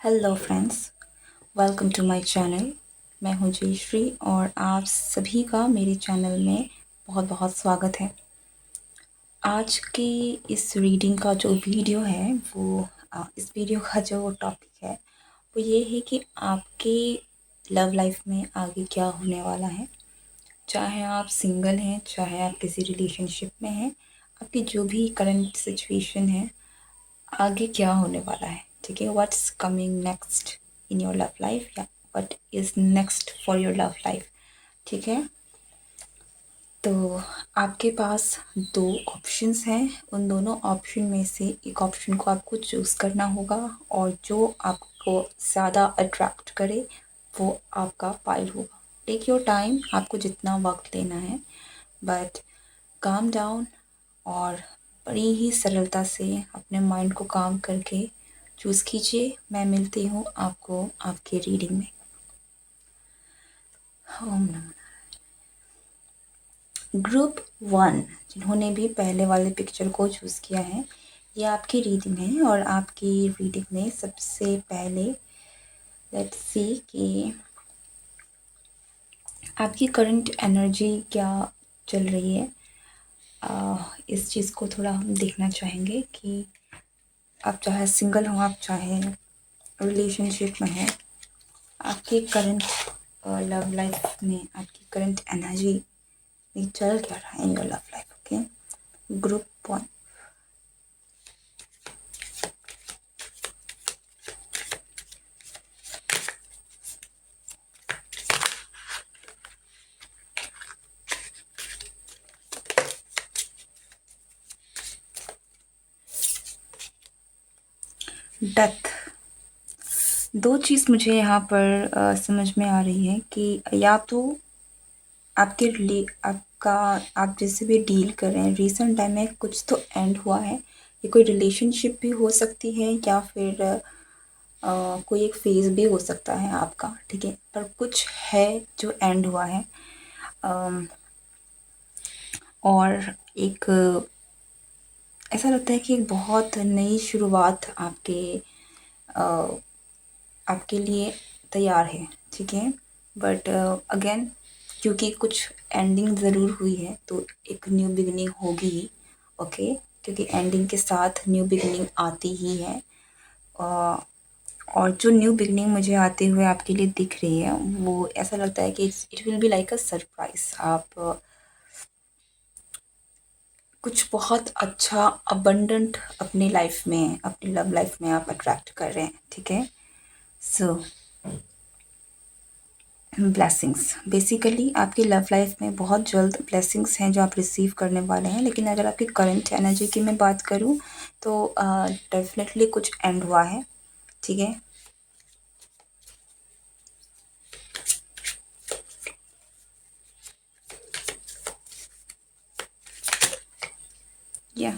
Hello friends, welcome to my channel. मैं हूं जयश्री और आप सभी का मेरे चैनल में बहुत बहुत स्वागत है। आज की इस रीडिंग का जो वीडियो है इस वीडियो का जो टॉपिक है वो ये है कि आपके लव लाइफ में आगे क्या होने वाला है। चाहे आप सिंगल हैं, चाहे आप किसी रिलेशनशिप में हैं, आपकी जो भी करंट सिचुएशन है, आगे क्या होने वाला है। ठीक है, what's coming next in your love life या what is next for your love life. ठीक है, तो आपके पास दो ऑप्शंस हैं। उन दोनों ऑप्शन में से एक ऑप्शन को आपको चूज़ करना होगा और जो आपको ज़्यादा अट्रैक्ट करे वो आपका पाइल होगा। टेक योर टाइम, आपको जितना वक्त लेना है, बट काम डाउन और बड़ी ही सरलता से अपने माइंड को काम करके चूज़ कीजिए। मैं मिलती हूँ आपको आपके रीडिंग में। ओम नमः। ग्रुप 1 जिन्होंने भी पहले वाले पिक्चर को चूज़ किया है, ये आपकी रीडिंग है और आपकी रीडिंग में सबसे पहले लेट्स सी कि आपकी करंट एनर्जी क्या चल रही है। इस चीज़ को थोड़ा हम देखना चाहेंगे कि आप चाहे सिंगल हो, आप चाहे रिलेशनशिप में हैं, आपकी करंट लव लाइफ में आपकी करंट एनर्जी में चल क्या रहा है इन your love life. Okay, group 1। Death. दो चीज़ मुझे यहाँ पर समझ में आ रही है कि या तो आपका आप जैसे भी डील कर रहे हैं रिसेंट टाइम में कुछ तो एंड हुआ है। ये कोई रिलेशनशिप भी हो सकती है या फिर कोई एक फेज़ भी हो सकता है आपका। ठीक है, पर कुछ है जो एंड हुआ है। और एक ऐसा लगता है कि एक बहुत नई शुरुआत आपके लिए तैयार है। ठीक है, बट अगेन क्योंकि कुछ एंडिंग ज़रूर हुई है तो एक न्यू बिगिनिंग होगी ही। ओके, क्योंकि एंडिंग के साथ न्यू बिगिनिंग आती ही है। और जो न्यू बिगिनिंग मुझे आते हुए आपके लिए दिख रही है वो ऐसा लगता है कि it will be like a surprise. आप कुछ बहुत अच्छा अबंडेंट अपनी लाइफ में, अपनी लव लाइफ में आप अट्रैक्ट कर रहे हैं। ठीक है, सो ब्लेसिंग्स, बेसिकली आपकी लव लाइफ में बहुत जल्द ब्लेसिंग्स हैं जो आप रिसीव करने वाले हैं। लेकिन अगर आपकी करंट एनर्जी की मैं बात करूं तो डेफिनेटली कुछ एंड हुआ है। ठीक है, या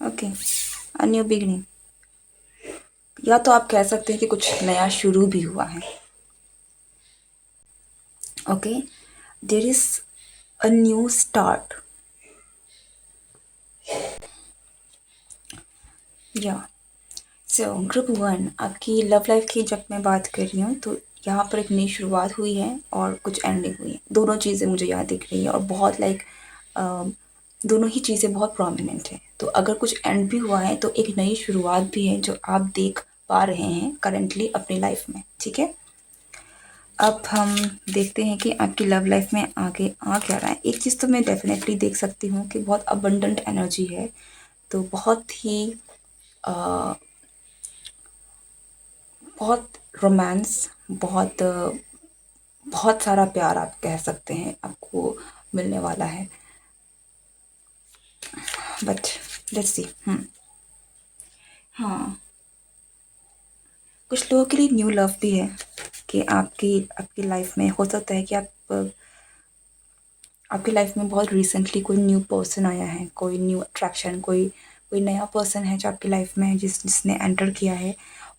ओके, अ न्यू बिगिनिंग, या तो आप कह सकते हैं कि कुछ नया शुरू भी हुआ है। Okay, there is a new start. Yeah so group 1 आपकी लव लाइफ की जब मैं बात कर रही हूँ तो यहाँ पर एक नई शुरुआत हुई है और कुछ एंडिंग हुई है। दोनों चीज़ें मुझे यहाँ दिख रही है और बहुत दोनों ही चीज़ें बहुत प्रोमिनेंट हैं। तो अगर कुछ एंड भी हुआ है तो एक नई शुरुआत भी है जो आप देख पा रहे हैं करंटली अपनी लाइफ में। ठीक है, अब हम देखते हैं कि आपकी लव लाइफ में आगे आ क्या रहा है। एक चीज़ तो मैं डेफिनेटली देख सकती हूँ कि बहुत अबंडेंट एनर्जी है। तो बहुत रोमांस, बहुत सारा प्यार आप कह सकते हैं आपको मिलने वाला है। But let's see. हाँ, कुछ लोगों के लिए न्यू लव भी है कि आपकी लाइफ में हो सकता है कि आपकी लाइफ में बहुत रिसेंटली कोई न्यू पर्सन आया है, कोई न्यू अट्रैक्शन, कोई कोई नया पर्सन है जो आपकी लाइफ में जिसने एंटर किया है।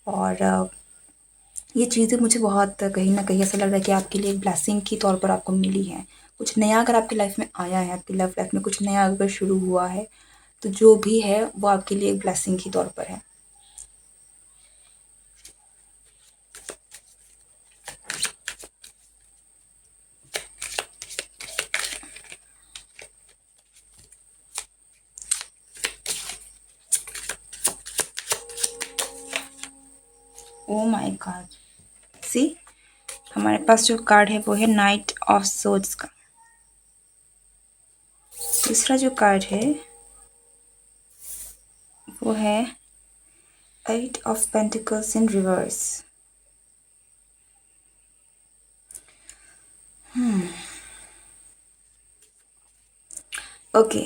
और ये चीज़ें मुझे बहुत कहीं ना कहीं ऐसा लग रहा है कि आपके लिए एक ब्लेसिंग के तौर पर आपको मिली है। कुछ नया अगर आपकी लाइफ में आया है, आपकी लव लाइफ में कुछ नया अगर शुरू हुआ है तो जो भी है वो आपके लिए एक ब्लेसिंग के तौर पर है। ओ माय गॉड, सी हमारे पास जो कार्ड है वो है नाइट ऑफ सोर्ड्स का। दूसरा जो कार्ड है वो है eight of pentacles in reverse. Okay,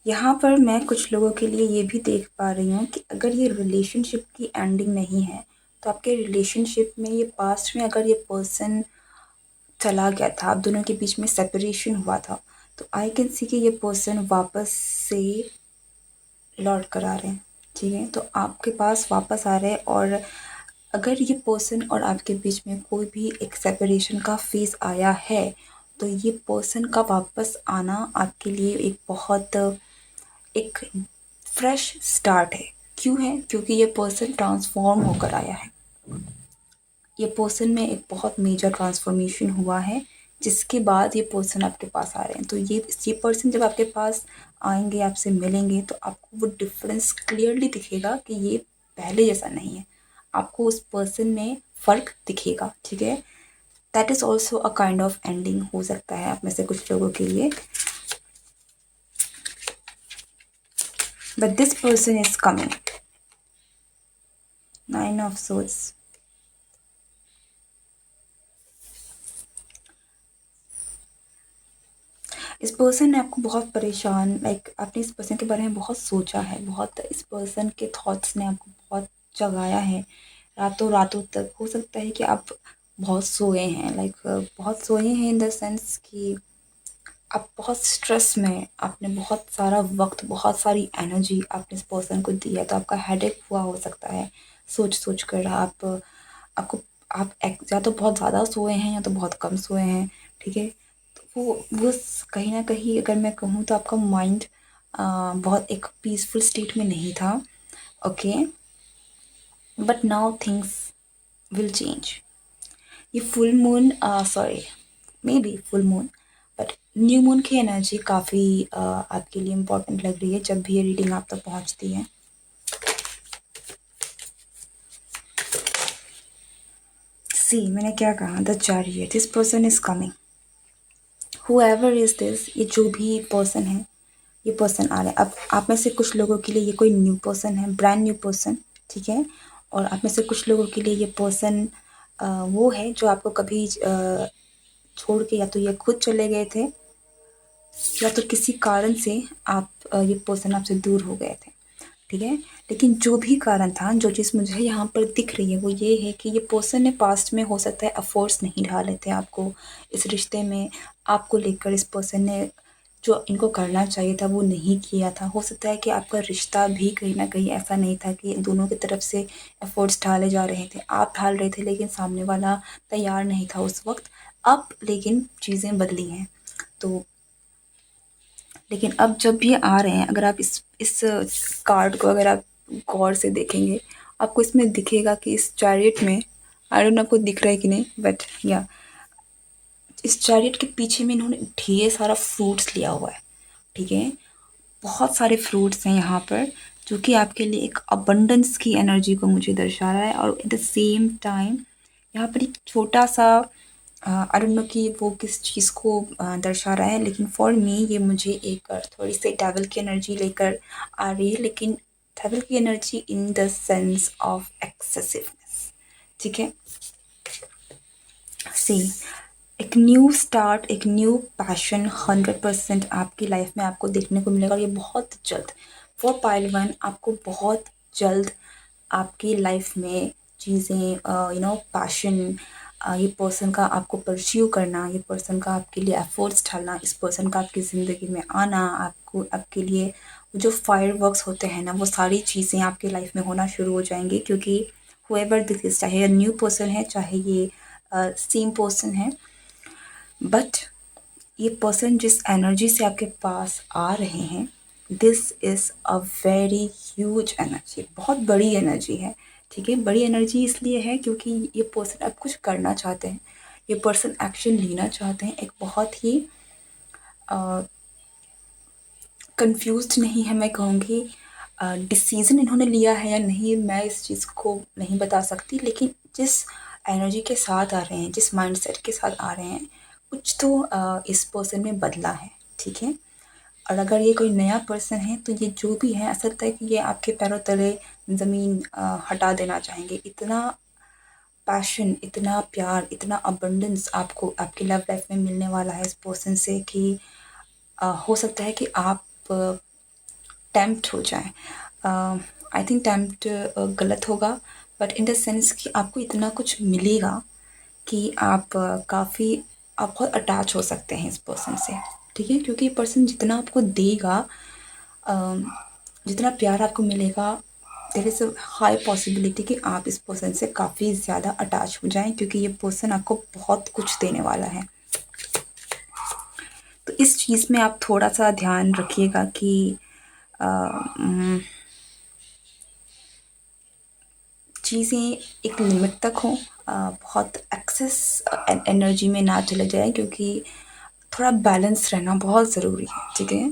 यहाँ पर मैं कुछ लोगों के लिए ये भी देख पा रही हूँ कि अगर ये रिलेशनशिप की एंडिंग नहीं है तो आपके रिलेशनशिप में ये पास्ट में अगर ये पर्सन चला गया था, आप दोनों के बीच में सेपरेशन हुआ था, तो आई कैन सी कि ये पर्सन वापस से लौट कर आ रहे हैं। ठीक है, तो आपके पास वापस आ रहे हैं। और अगर ये पर्सन और आपके बीच में कोई भी एक सेपरेशन का फेज़ आया है तो ये पर्सन का वापस आना आपके लिए एक बहुत एक फ्रेश स्टार्ट है। क्यों है? क्योंकि ये पर्सन ट्रांसफॉर्म होकर आया है। ये पर्सन में एक बहुत मेजर ट्रांसफॉर्मेशन हुआ है जिसके बाद ये पर्सन आपके पास आ रहे हैं। तो ये पर्सन जब आपके पास आएंगे, आपसे मिलेंगे, तो आपको वो डिफरेंस क्लियरली दिखेगा कि ये पहले जैसा नहीं है। आपको उस पर्सन में फ़र्क दिखेगा। ठीक है, that is also a kind of ending हो सकता है आप में से कुछ लोगों के लिए। But this person is coming. 9 of swords. इस पर्सन ने आपको बहुत परेशान, लाइक आपने इस पर्सन के बारे में बहुत सोचा है, बहुत इस पर्सन के थॉट्स ने आपको बहुत जगाया है रातों रातों तक। हो सकता है कि आप बहुत सोए हैं, लाइक बहुत सोए हैं इन द सेंस कि आप बहुत स्ट्रेस में, आपने बहुत सारा वक्त, बहुत सारी एनर्जी आपने इस पर्सन को दी है, तो आपका हेडेक हुआ हो सकता है सोच सोच कर। आपको आप या तो बहुत ज़्यादा सोए हैं या तो बहुत कम सोए हैं। ठीक है, तो वो कहीं ना कहीं अगर मैं कहूँ तो आपका माइंड बहुत एक पीसफुल स्टेट में नहीं था। Okay, but now things will change. ये full moon, sorry, maybe full moon, but new moon की एनर्जी काफ़ी आपके लिए इम्पोर्टेंट लग रही है जब भी ये रीडिंग आप तक पहुंचती है। सी, मैंने क्या कहा, the chariot, this person is coming. Whoever is this, ये जो भी पर्सन है, ये पर्सन आ रहा है। अब आप में से कुछ लोगों के लिए ये कोई न्यू पर्सन है, ब्रांड न्यू पर्सन। ठीक है, और आप में से कुछ लोगों के लिए ये पर्सन वो है जो आपको कभी छोड़ के या तो ये खुद चले गए थे या तो किसी कारण से आप ये पर्सन आपसे दूर हो गए थे। ठीक है, लेकिन जो भी कारण था, जो चीज़ मुझे यहाँ पर दिख रही है वो ये है कि ये पर्सन ने पास्ट में हो सकता है एफर्ट्स नहीं डाले थे आपको इस रिश्ते में, आपको लेकर इस पर्सन ने जो इनको करना चाहिए था वो नहीं किया था। हो सकता है कि आपका रिश्ता भी कहीं ना कहीं ऐसा नहीं था कि दोनों की तरफ से एफर्ट्स डाले जा रहे थे, आप डाल रहे थे लेकिन सामने वाला तैयार नहीं था उस वक्त। अब लेकिन चीज़ें बदली हैं। तो लेकिन अब जब भी आ रहे हैं, अगर आप इस कार्ड को अगर आप गौर से देखेंगे, आपको इसमें दिखेगा कि इस चैरियट में, आई डोंट नो आपको दिख रहा है कि नहीं, बट या इस चैरियट के पीछे में इन्होंने ढेर सारा फ्रूट्स लिया हुआ है। ठीक है, बहुत सारे फ्रूट्स हैं यहाँ पर जो कि आपके लिए एक अबंडेंस की एनर्जी को मुझे दर्शा रहा है। और एट द सेम टाइम यहाँ पर एक छोटा सा, आई डोंट नो कि वो किस चीज़ को दर्शा रहा है, लेकिन फॉर मी ये मुझे एक थोड़ी सी डेविल की एनर्जी लेकर आ रही है, लेकिन डेविल की energy in the sense of excessiveness. ठीक है, सी, एक न्यू स्टार्ट, एक न्यू पैशन 100% आपकी लाइफ में आपको देखने को मिलेगा। और ये बहुत जल्द, फॉर पाइल वन, आपको बहुत जल्द आपकी लाइफ में चीज़ें, पैशन, ये पर्सन का आपको परस्यू करना, ये पर्सन का आपके लिए एफर्ट्स डालना, इस पर्सन का आपकी ज़िंदगी में आना, आपको आपके लिए जो फायर वर्क्स होते हैं ना, वो सारी चीज़ें आपकी लाइफ में होना शुरू हो जाएंगी। क्योंकि हुएवर दिस इज, चाहे ये न्यू पर्सन है चाहे ये सेम पर्सन है, बट ये पर्सन जिस एनर्जी से आपके पास आ रहे हैं, this is a very huge energy, बहुत बड़ी एनर्जी है। ठीक है, बड़ी एनर्जी इसलिए है क्योंकि ये पर्सन अब कुछ करना चाहते हैं, ये पर्सन एक्शन लेना चाहते हैं। एक बहुत ही कंफ्यूज्ड नहीं है मैं कहूँगी, डिसीज़न इन्होंने लिया है या नहीं, मैं इस चीज़ को नहीं बता सकती, लेकिन जिस एनर्जी के साथ आ रहे हैं, जिस माइंडसेट के साथ आ रहे हैं, कुछ तो इस पर्सन में बदला है, ठीक है? और अगर ये कोई नया पर्सन है तो ये जो भी है, ऐसा लगता है कि ये आपके पैरों तले ज़मीन हटा देना चाहेंगे। इतना पैशन, इतना प्यार, इतना अबंडेंस आपको आपकी लव लाइफ में मिलने वाला है इस पर्सन से कि हो सकता है कि आप टेम्प्ट हो जाएँ। आई थिंक टेम्प्ट गलत होगा, बट इन द सेंस कि आपको इतना कुछ मिलेगा कि आप काफ़ी आप बहुत अटैच हो सकते हैं इस पर्सन से, ठीक है? क्योंकि ये पर्सन जितना आपको देगा, जितना प्यार आपको मिलेगा, there is a high possibility कि आप इस पर्सन से काफ़ी ज़्यादा अटैच हो जाएँ, क्योंकि ये पर्सन आपको बहुत कुछ देने वाला है। तो इस चीज़ में आप थोड़ा-सा ध्यान रखिएगा कि चीज़ें एक लिमिट तक हों, बहुत एक्सेस एनर्जी में ना चले जाएँ, क्योंकि थोड़ा बैलेंस रहना बहुत ज़रूरी है, ठीक है?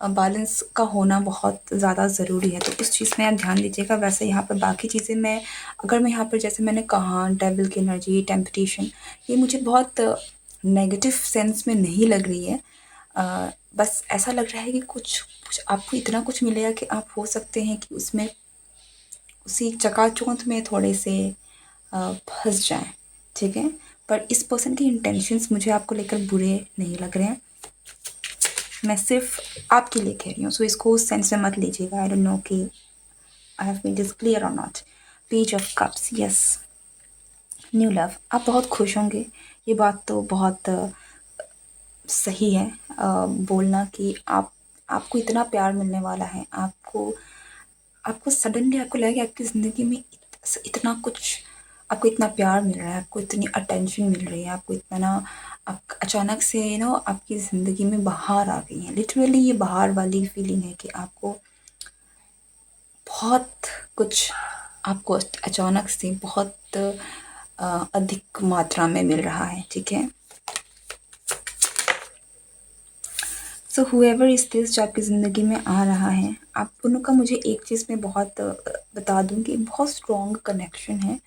बैलेंस का होना बहुत ज़्यादा ज़रूरी है, तो इस चीज़ में आप ध्यान दीजिएगा। वैसे यहाँ पर बाकी चीज़ें अगर मैं यहाँ पर जैसे मैंने कहा डेविल की एनर्जी, टेम्पटेशन, ये मुझे बहुत नेगेटिव सेंस में नहीं लग रही है। बस ऐसा लग रहा है कि कुछ कुछ आपको इतना कुछ मिलेगा कि आप हो सकते हैं कि उसमें उसी चकाचौंध में थोड़े से फँस जाएँ, ठीक है? पर इस पर्सन के इंटेंशंस मुझे आपको लेकर बुरे नहीं लग रहे हैं। मैं सिर्फ़ आपके लिए कह रही हूँ, सो इसको उस सेंस में मत लीजिएगा। आई डोंट नो कि I have made this clear और not. Page of cups, yes, new love. आप बहुत खुश होंगे, ये बात तो बहुत सही है बोलना कि आपको इतना प्यार मिलने वाला है। आपको आपको सडनली आपको लगेगा कि आपकी ज़िंदगी में इतना कुछ, आपको इतना प्यार मिल रहा है, आपको इतनी अटेंशन मिल रही है, आपको इतना आप अचानक से आपकी ज़िंदगी में बहार आ गई है। लिटरली ये बहार वाली फीलिंग है कि आपको बहुत कुछ, आपको अचानक से बहुत अधिक मात्रा में मिल रहा है, ठीक है? सो हुएवर इज़ दिस जो आपकी ज़िंदगी में आ रहा है, आप दोनों का मुझे एक चीज़ में बहुत बता दूँ कि बहुत स्ट्रॉन्ग कनेक्शन है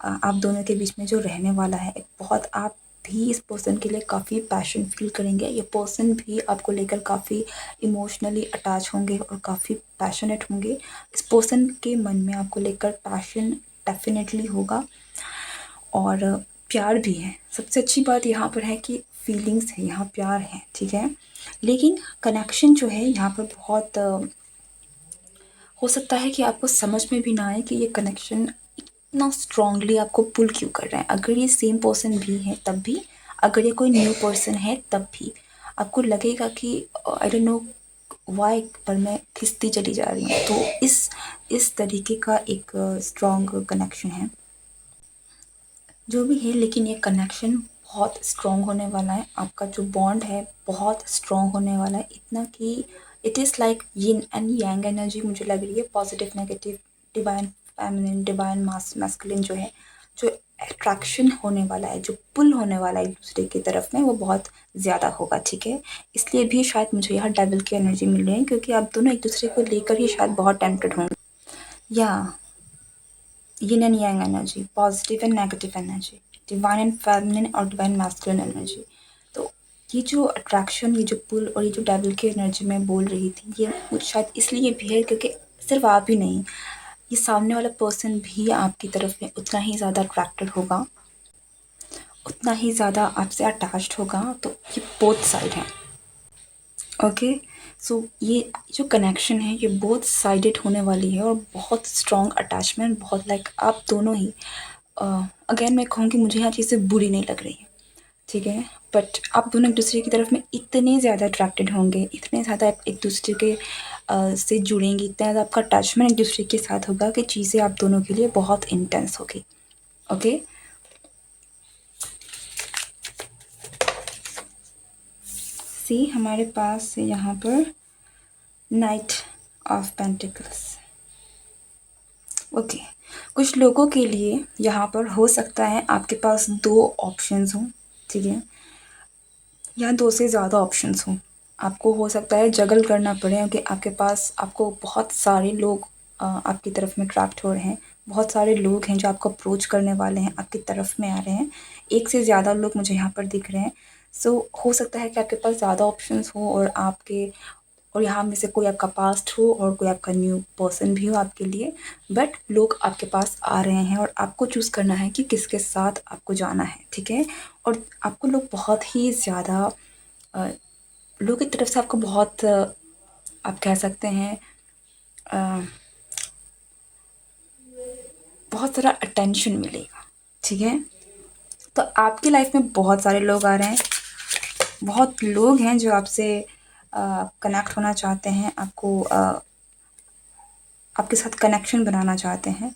आप दोनों के बीच में जो रहने वाला है। एक बहुत आप भी इस पर्सन के लिए काफ़ी पैशन फ़ील करेंगे, ये पर्सन भी आपको लेकर काफ़ी इमोशनली अटैच होंगे और काफ़ी पैशनेट होंगे। इस पर्सन के मन में आपको लेकर पैशन डेफ़िनेटली होगा और प्यार भी है। सबसे अच्छी बात यहाँ पर है कि फीलिंग्स है, यहाँ प्यार है, ठीक है? लेकिन कनेक्शन जो है यहाँ पर बहुत हो सकता है कि आपको समझ में भी ना आए कि ये कनेक्शन इतना स्ट्रॉन्गली आपको पुल क्यों कर रहा है। अगर ये सेम पर्सन भी है तब भी, अगर ये कोई न्यू पर्सन है तब भी, आपको लगेगा कि आई डोंट नो व्हाई, पर मैं खिंचती चली जा रही हूँ। तो इस तरीके का एक स्ट्रॉन्ग कनेक्शन है। जो भी है, लेकिन ये कनेक्शन बहुत स्ट्रॉन्ग होने वाला है। आपका जो बॉन्ड है बहुत स्ट्रॉन्ग होने वाला है, इतना कि it is like yin and yang energy मुझे लग रही है, positive negative, divine feminine, divine masculine जो है, जो अट्रैक्शन होने वाला है, जो पुल होने वाला है एक दूसरे की तरफ में, वो बहुत ज़्यादा होगा, ठीक है? इसलिए भी शायद मुझे यहाँ डेविल की एनर्जी मिल रही है, क्योंकि आप दोनों एक दूसरे को लेकर ही शायद बहुत टेम्प्टेड होंगे, या yin and yang energy, positive and negative energy, divine and feminine और डिवाइन मैस्कुलिन एनर्जी। तो ये जो अट्रैक्शन, ये जो पुल और ये जो डेविल की एनर्जी मैं बोल रही थी, ये कुछ शायद इसलिए भी है क्योंकि सिर्फ आप ही नहीं, ये सामने वाला पर्सन भी आपकी तरफ में उतना ही ज़्यादा अट्रैक्टेड होगा, उतना ही ज़्यादा आपसे अटैच्ड होगा। तो ये बोथ साइड हैं, ओके? सो ये जो कनेक्शन है ये बोथ साइडेड होने वाली है और बहुत स्ट्रॉन्ग अटैचमेंट, बहुत लाइक आप दोनों ही अगेन मैं कहूँगी मुझे यहाँ चीज़ें बुरी नहीं लग रही हैं, ठीक है? बट आप दोनों एक दूसरे की तरफ में इतने ज़्यादा अट्रैक्टेड होंगे, इतने ज़्यादा आप एक दूसरे के से जुड़ेंगे, इतना ज़्यादा आपका अटैचमेंट एक दूसरे के साथ होगा कि चीज़ें आप दोनों के लिए बहुत इंटेंस होगी, ओके? सी हमारे पास है यहाँ पर नाइट ऑफ पेंटिकल्स, ओके। कुछ लोगों के लिए यहाँ पर हो सकता है आपके पास 2 ऑप्शंस हों, ठीक है? या 2 से ज़्यादा ऑप्शंस हों। आपको हो सकता है जगल करना पड़े, क्योंकि आपके पास आपको बहुत सारे लोग आपकी तरफ में अट्रैक्ट हो रहे हैं। बहुत सारे लोग हैं जो आपको अप्रोच करने वाले हैं, आपकी तरफ में आ रहे हैं। एक से ज़्यादा लोग मुझे यहाँ पर दिख रहे हैं। सो हो सकता है कि आपके पास ज़्यादा ऑप्शंस हो और यहाँ में से कोई आपका पास्ट हो और कोई आपका न्यू पर्सन भी हो आपके लिए। बट लोग आपके पास आ रहे हैं और आपको चूज़ करना है कि किसके साथ आपको जाना है, ठीक है? और आपको लोग बहुत ही ज़्यादा लोगों की तरफ से आपको बहुत आप कह सकते हैं अ, बहुत सारा अटेंशन मिलेगा, ठीक है? तो आपकी लाइफ में बहुत सारे लोग आ रहे हैं, बहुत लोग हैं जो आपसे कनेक्ट होना चाहते हैं, आपके साथ कनेक्शन बनाना चाहते हैं।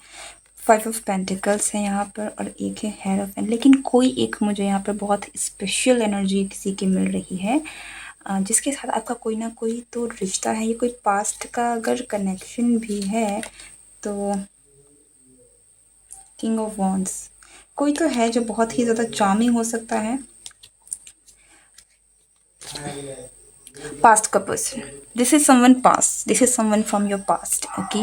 5 ऑफ पेंटिकल्स है यहाँ पर और एक है हेयरोफेंट, लेकिन कोई एक मुझे यहाँ पर बहुत स्पेशल एनर्जी किसी की मिल रही है जिसके साथ आपका कोई ना कोई तो रिश्ता है। ये कोई पास्ट का अगर कनेक्शन भी है तो किंग ऑफ वॉन्ड्स कोई तो है जो बहुत ही ज़्यादा चार्मिंग हो सकता है। पास्ट का person, this is someone past, this is someone from your past, okay?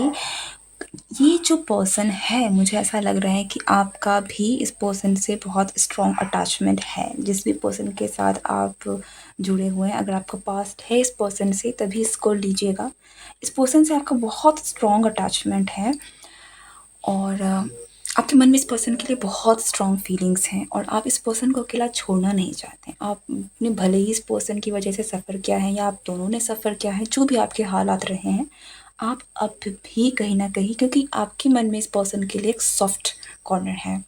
ये जो पर्सन है, मुझे ऐसा लग रहा है कि आपका भी इस पर्सन से बहुत स्ट्रॉन्ग अटैचमेंट है। जिस भी पर्सन के साथ आप जुड़े हुए हैं, अगर आपका पास्ट है इस पर्सन से, तभी इसको लीजिएगा। इस पर्सन से आपका बहुत स्ट्रॉन्ग अटैचमेंट है और आपके मन में इस पर्सन के लिए बहुत स्ट्रॉन्ग फीलिंग्स हैं और आप इस पर्सन को अकेला छोड़ना नहीं चाहते। आपने भले ही इस पर्सन की वजह से सफ़र किया है या आप दोनों ने सफ़र किया है, जो भी आपके हालात रहे हैं, आप अब भी कहीं न कहीं, क्योंकि आपके मन में इस पर्सन के लिए एक सॉफ्ट कॉर्नर है,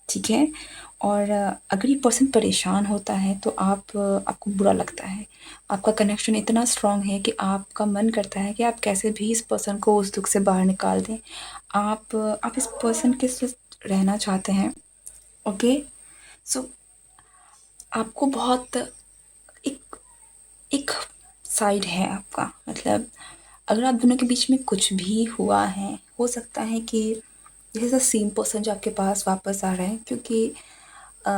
ठीक है? और अगर ये पर्सन परेशान होता है तो आपको बुरा लगता है। आपका कनेक्शन इतना स्ट्रॉन्ग है कि आपका मन करता है कि आप कैसे भी इस पर्सन को उस दुःख से बाहर निकाल दें। आप इस पर्सन के साथ रहना चाहते हैं, ओके? सो आपको बहुत एक एक साइड है आपका, मतलब अगर आप दोनों के बीच में कुछ भी हुआ है, हो सकता है कि this is the same person जो आपके पास वापस आ रहा है, क्योंकि अ,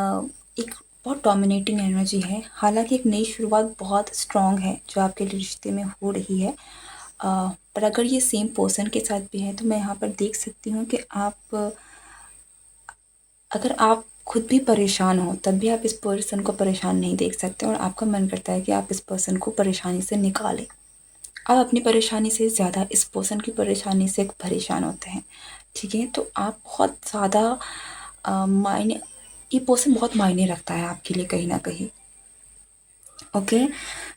एक बहुत डोमिनेटिंग एनर्जी है। हालाँकि एक नई शुरुआत बहुत स्ट्रॉन्ग है जो आपके रिश्ते में हो रही है। पर अगर ये सेम पर्सन के साथ भी है तो मैं यहाँ पर देख सकती हूँ कि अगर आप खुद भी परेशान हो तब भी आप इस पर्सन को परेशान नहीं देख सकते और आपका मन करता है कि आप इस पर्सन को परेशानी से निकालें। आप अपनी परेशानी से ज़्यादा इस पर्सन की परेशानी से परेशान होते हैं, ठीक है? तो आप बहुत ज़्यादा मायने ये पर्सन बहुत मायने रखता है आपके लिए कहीं न कहीं, okay?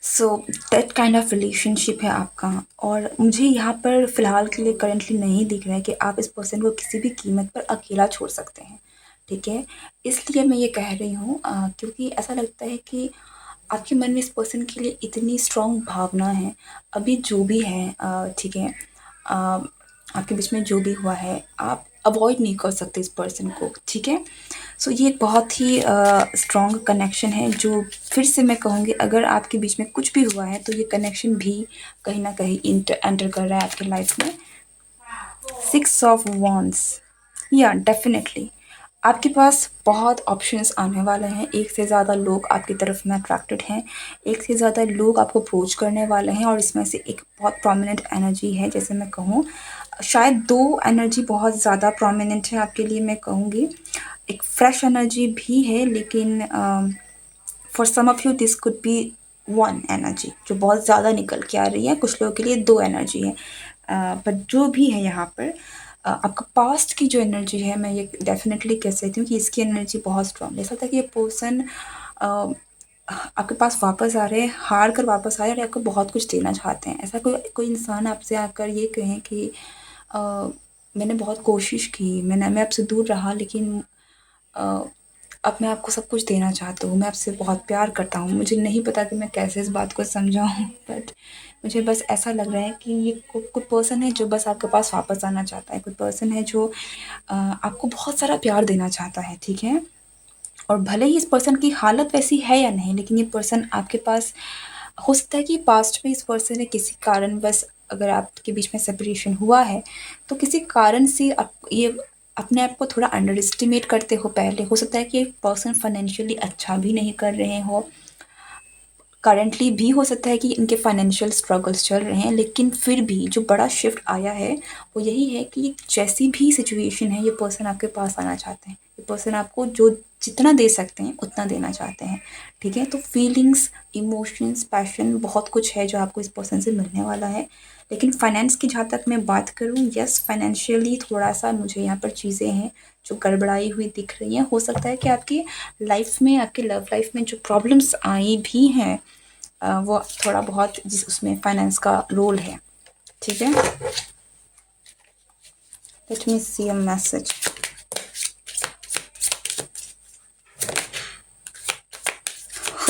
So that kind of relationship है आपका और मुझे यहाँ पर फ़िलहाल के लिए करंटली नहीं दिख रहा है कि आप इस पर्सन को किसी भी कीमत पर अकेला छोड़ सकते हैं, ठीक है? इसलिए मैं ये कह रही हूँ क्योंकि ऐसा लगता है कि आपके मन में इस पर्सन के लिए इतनी स्ट्रॉन्ग भावना है। अभी जो भी है ठीक है? अ, आपके बीच में जो भी हुआ है, आप अवॉइड नहीं कर सकते इस पर्सन को, ठीक है? सो ये एक बहुत ही स्ट्रॉन्ग कनेक्शन है जो फिर से मैं कहूँगी, अगर आपके बीच में कुछ भी हुआ है तो ये कनेक्शन भी कहीं न कहीं एंटर कर रहा है आपके लाइफ में। 6 ऑफ वॉन्ड्स, या डेफ़िनेटली आपके पास बहुत ऑप्शंस आने वाले हैं। एक से ज़्यादा लोग आपकी तरफ में अट्रैक्टेड हैं, एक से ज़्यादा लोग आपको अप्रोच करने वाले हैं और इसमें से एक बहुत प्रोमिनेंट एनर्जी है, जैसे मैं कहूँ शायद 2 एनर्जी बहुत ज़्यादा प्रोमिनेंट है आपके लिए, मैं कहूँगी। एक फ्रेश एनर्जी भी है, लेकिन for some of you this could be 1 energy जो बहुत ज़्यादा निकल के आ रही है, कुछ लोगों के लिए 2 एनर्जी है। बट जो भी है यहाँ पर आपका पास्ट की जो एनर्जी है, मैं ये डेफ़िनेटली कह सकती हूँ कि इसकी एनर्जी बहुत स्ट्रॉन्ग है। ऐसा था कि ये पर्सन आपके पास वापस आ रहे हैं, हार कर वापस आए और आपको बहुत कुछ देना चाहते हैं। ऐसा कोई कोई इंसान आपसे आकर ये कहें कि अ, मैंने बहुत कोशिश की, मैं आपसे दूर रहा, लेकिन अ, अब मैं आपको सब कुछ देना चाहता हूँ, मैं आपसे बहुत प्यार करता हूँ। मुझे नहीं पता कि मैं कैसे इस बात को समझाऊँ, बट मुझे बस ऐसा लग रहा है कि ये कोई पर्सन है जो बस आपके पास वापस आना चाहता है। कोई पर्सन है जो आपको बहुत सारा प्यार देना चाहता है, ठीक है? और भले ही इस पर्सन की हालत वैसी है या नहीं, लेकिन ये पर्सन आपके पास, हो सकता है कि पास्ट में इस पर्सन ने किसी कारणवश, अगर आपके बीच में सेपरेशन हुआ है, तो किसी कारण से आप ये अपने आप को थोड़ा अंडर एस्टिमेट करते हो पहले। हो सकता है कि ये पर्सन फाइनेंशियली अच्छा भी नहीं कर रहे हो, करंटली भी हो सकता है कि इनके फाइनेंशियल स्ट्रगल्स चल रहे हैं, लेकिन फिर भी जो बड़ा शिफ्ट आया है वो यही है कि जैसी भी सिचुएशन है, ये पर्सन आपके पास आना चाहते हैं। ये पर्सन आपको जो जितना दे सकते हैं उतना देना चाहते हैं, ठीक है। तो फीलिंग्स, इमोशंस, पैशन, बहुत कुछ है जो आपको इस पर्सन से मिलने वाला है। लेकिन फाइनेंस की जहाँ तक मैं बात करूँ, यस, फाइनेंशियली थोड़ा सा मुझे यहाँ पर चीज़ें हैं जो गड़बड़ाई हुई दिख रही हैं। हो सकता है कि आपकी लाइफ में, आपकी लव लाइफ में जो प्रॉब्लम्स आई भी हैं, वो थोड़ा बहुत जिस उसमें फाइनेंस का रोल है, ठीक है। Let me see a message.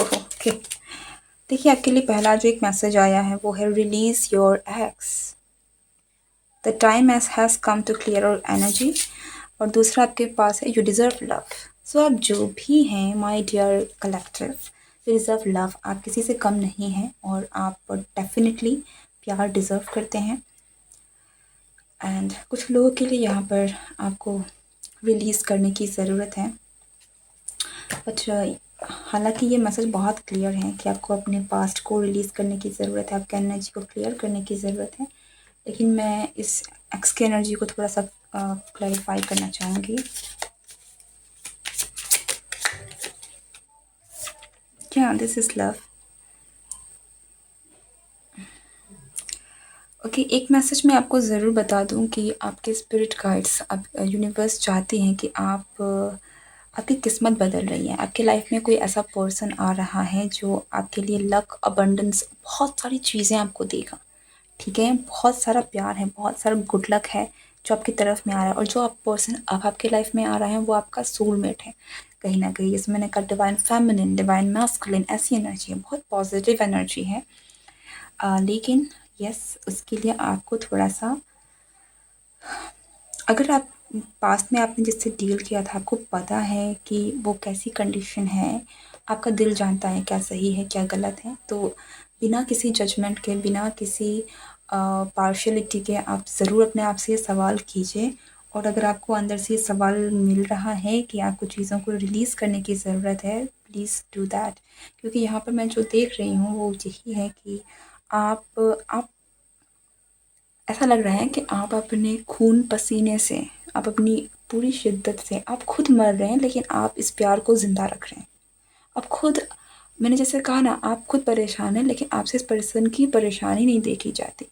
Okay, देखिए आपके लिए पहला जो एक मैसेज आया है वो है release your ex, the time has come to clear your energy. और दूसरा आपके पास है यू डिज़र्व लव। सो आप जो भी हैं my dear collective, you deserve love. आप किसी से कम नहीं हैं और आप डेफिनेटली प्यार डिज़र्व करते हैं। एंड कुछ लोगों के लिए यहाँ पर आपको रिलीज़ करने की ज़रूरत है। बट हालांकि ये मैसेज बहुत क्लियर है कि आपको अपने पास्ट को रिलीज़ करने की ज़रूरत है, आपके एनर्जी को क्लियर करने की ज़रूरत है। लेकिन मैं इस एक्स की एनर्जी को थोड़ा सा क्लैरिफाई करना चाहूँगी। क्या दिस इज़ लव। ओके, एक मैसेज मैं आपको ज़रूर बता दूं कि आपके स्पिरिट गाइड्स, आप यूनिवर्स चाहते हैं कि आपकी किस्मत बदल रही है। आपके लाइफ में कोई ऐसा पर्सन आ रहा है जो आपके लिए लक, अबंडेंस, बहुत सारी चीज़ें आपको देगा, ठीक है। बहुत सारा प्यार है, बहुत सारा गुड लक है जो आपकी तरफ में आ रहा है। और जो आप पर्सन अब आपके लाइफ में आ रहा है वो आपका सोलमेट है कहीं ना कहीं। इसमें मैंने कहा डिवाइन फेमिनिन, डिवाइन मैस्कुलिन, ऐसी एनर्जी है, बहुत पॉजिटिव एनर्जी है। लेकिन यस, उसके लिए आपको थोड़ा सा, अगर आप पास्ट में आपने जिससे डील किया था, आपको पता है कि वो कैसी कंडीशन है, आपका दिल जानता है क्या सही है क्या गलत है, तो बिना किसी जजमेंट के, बिना किसी पार्शियलिटी के आप ज़रूर अपने आप से ये सवाल कीजिए। और अगर आपको अंदर से ये सवाल मिल रहा है कि आपको चीज़ों को रिलीज़ करने की ज़रूरत है, प्लीज़ डू दैट। क्योंकि यहाँ पर मैं जो देख रही हूँ वो यही है कि आप ऐसा लग रहा है कि आप अपने खून पसीने से, आप अपनी पूरी शिद्दत से, आप खुद मर रहे हैं लेकिन आप इस प्यार को ज़िंदा रख रहे हैं। आप खुद, मैंने जैसे कहा ना, आप खुद परेशान हैं लेकिन आपसे इस पर्सन की परेशानी नहीं देखी जाती,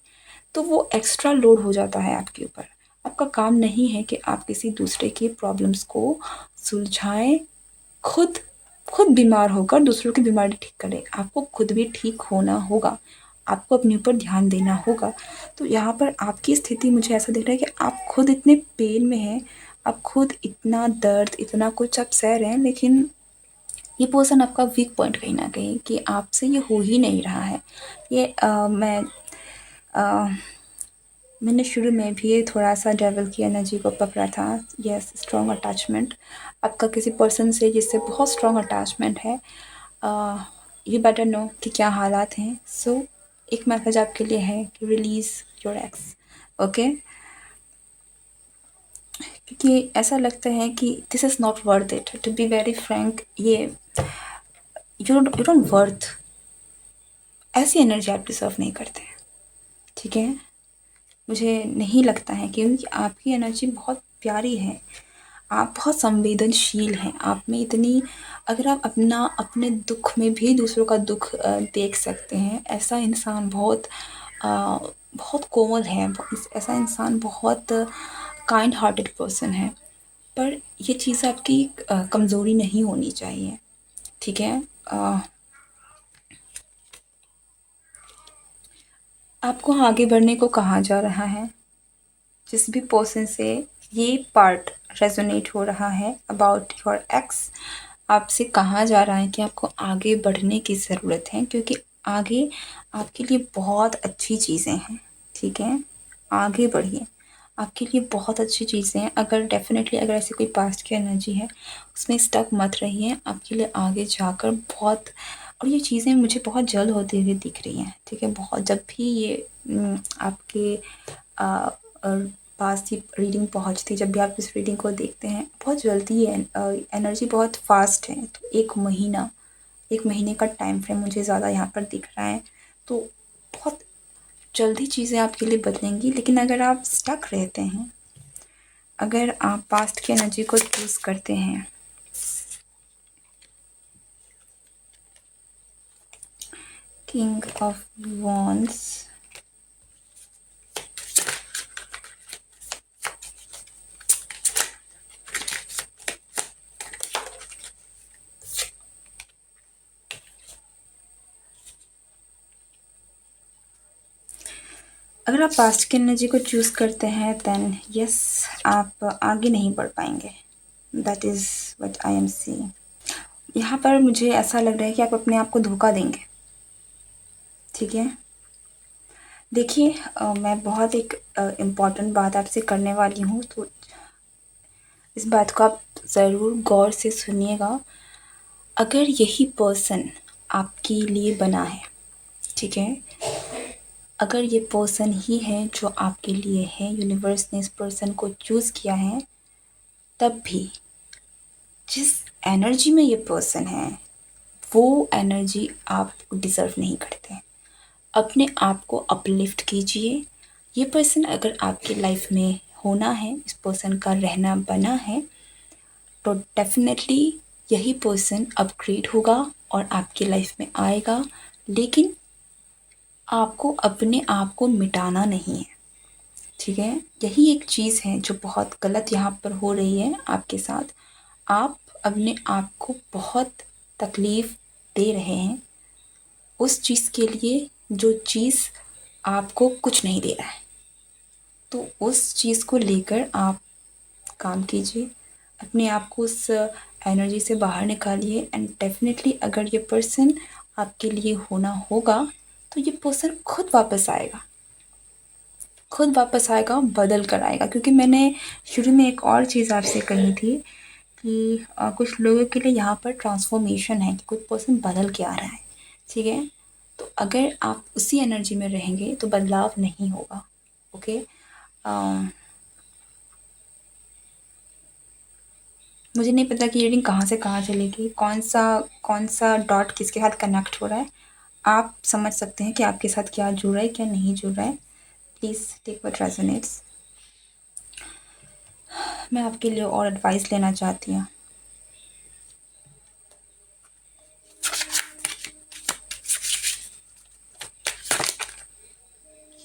तो वो एक्स्ट्रा लोड हो जाता है आपके ऊपर। आपका काम नहीं है कि आप किसी दूसरे की प्रॉब्लम्स को सुलझाएं, खुद खुद बीमार होकर दूसरों की बीमारी ठीक करें। आपको खुद भी ठीक होना होगा, आपको अपने ऊपर ध्यान देना होगा। तो यहाँ पर आपकी स्थिति मुझे ऐसा दिख रहा है कि आप खुद इतने पेन में हैं, आप खुद इतना दर्द, इतना कुछ आप सह रहे हैं, लेकिन ये पर्सन आपका वीक पॉइंट कहीं न कहीं कि आपसे ये हो ही नहीं रहा है। ये अ, मैंने शुरू में भी ये थोड़ा-सा डेविल की एनर्जी को पकड़ा था। यस, स्ट्रॉन्ग अटैचमेंट, आपका किसी पर्सन से जिससे बहुत स्ट्रॉन्ग अटैचमेंट है। यू बेटर नो कि क्या हालात हैं। सो एक मैसेज आपके लिए है कि रिलीज़ योर एक्स, ओके। क्योंकि ऐसा लगता है कि this is not worth it, to be very frank. ये यू डोंट वर्थ, ऐसी एनर्जी आप डिज़र्व नहीं करते, ठीक है। मुझे नहीं लगता है, क्योंकि आपकी एनर्जी बहुत प्यारी है, आप बहुत संवेदनशील हैं, आप में इतनी, अगर आप अपने दुख में भी दूसरों का दुख देख सकते हैं, ऐसा इंसान बहुत कोमल है, ऐसा इंसान बहुत काइंड हार्टेड पर्सन है। पर ये चीज़ आपकी कमज़ोरी नहीं होनी चाहिए, ठीक है। आपको आगे बढ़ने को कहा जा रहा है। जिस भी पर्सन से ये पार्ट रेजोनेट हो रहा है अबाउट योर एक्स, आपसे कहा जा रहा है कि आपको आगे बढ़ने की ज़रूरत है, क्योंकि आगे आपके लिए बहुत अच्छी चीज़ें हैं, ठीक है। आगे बढ़िए, आपके लिए बहुत अच्छी चीज़ें हैं। अगर डेफिनेटली अगर ऐसी कोई पास्ट की एनर्जी है, उसमें स्टक मत रहिए, आपके लिए आगे जाकर बहुत, और ये चीज़ें मुझे बहुत जल्द होती हुई दिख रही हैं, ठीक है। बहुत, जब भी ये आपके पास ही रीडिंग पहुंचती, जब भी आप इस रीडिंग को देखते हैं, बहुत जल्दी है, एनर्जी बहुत फास्ट है। तो 1 महीना 1 महीने का टाइम फ्रेम मुझे ज़्यादा यहाँ पर दिख रहा है। तो बहुत जल्दी चीज़ें आपके लिए बदलेंगी, लेकिन अगर आप स्टक रहते हैं, अगर आप पास्ट की एनर्जी को चूज़ करते हैं, किंग ऑफ वॉन्ड्स, अगर आप पास्ट की एनर्जी को चूज़ करते हैं देन यस, आप आगे नहीं बढ़ पाएंगे। That is what I am seeing. यहाँ पर मुझे ऐसा लग रहा है कि आप अपने आप को धोखा देंगे। ठीक है, देखिए मैं बहुत एक इम्पॉर्टेंट बात आपसे करने वाली हूँ, तो इस बात को आप ज़रूर गौर से सुनिएगा। अगर यही पर्सन आपके लिए बना है, ठीक है, अगर ये पर्सन ही है जो आपके लिए है, यूनिवर्स ने इस पर्सन को चूज़ किया है, तब भी जिस एनर्जी में ये पर्सन है वो एनर्जी आप डिज़र्व नहीं करते। अपने आप को अपलिफ्ट कीजिए। ये पर्सन अगर आपकी लाइफ में होना है, इस पर्सन का रहना बना है, तो डेफिनेटली यही पर्सन अपग्रेड होगा और आपकी लाइफ में आएगा। लेकिन आपको अपने आप को मिटाना नहीं है, ठीक है। यही एक चीज़ है जो बहुत गलत यहाँ पर हो रही है आपके साथ। आप अपने आप को बहुत तकलीफ़ दे रहे हैं उस चीज़ के लिए जो चीज़ आपको कुछ नहीं दे रहा है। तो उस चीज़ को लेकर आप काम कीजिए, अपने आप को उस एनर्जी से बाहर निकालिए एंड डेफिनेटली अगर ये पर्सन आपके लिए होना होगा तो ये पर्सन खुद वापस आएगा, खुद वापस आएगा, बदल कर आएगा। क्योंकि मैंने शुरू में एक और चीज़ आपसे कही थी कि कुछ लोगों के लिए यहाँ पर ट्रांसफॉर्मेशन है कि कोई पर्सन बदल के आ रहा है, ठीक है। तो अगर आप उसी एनर्जी में रहेंगे तो बदलाव नहीं होगा। ओके, मुझे नहीं पता कि रीडिंग कहाँ से कहाँ चलेगी, कौन सा डॉट किसके साथ कनेक्ट हो रहा है। आप समझ सकते हैं कि आपके साथ क्या जुड़ रहा है, क्या नहीं जुड़ रहा है। Please take what resonates. मैं आपके लिए और एडवाइस लेना चाहती हूँ।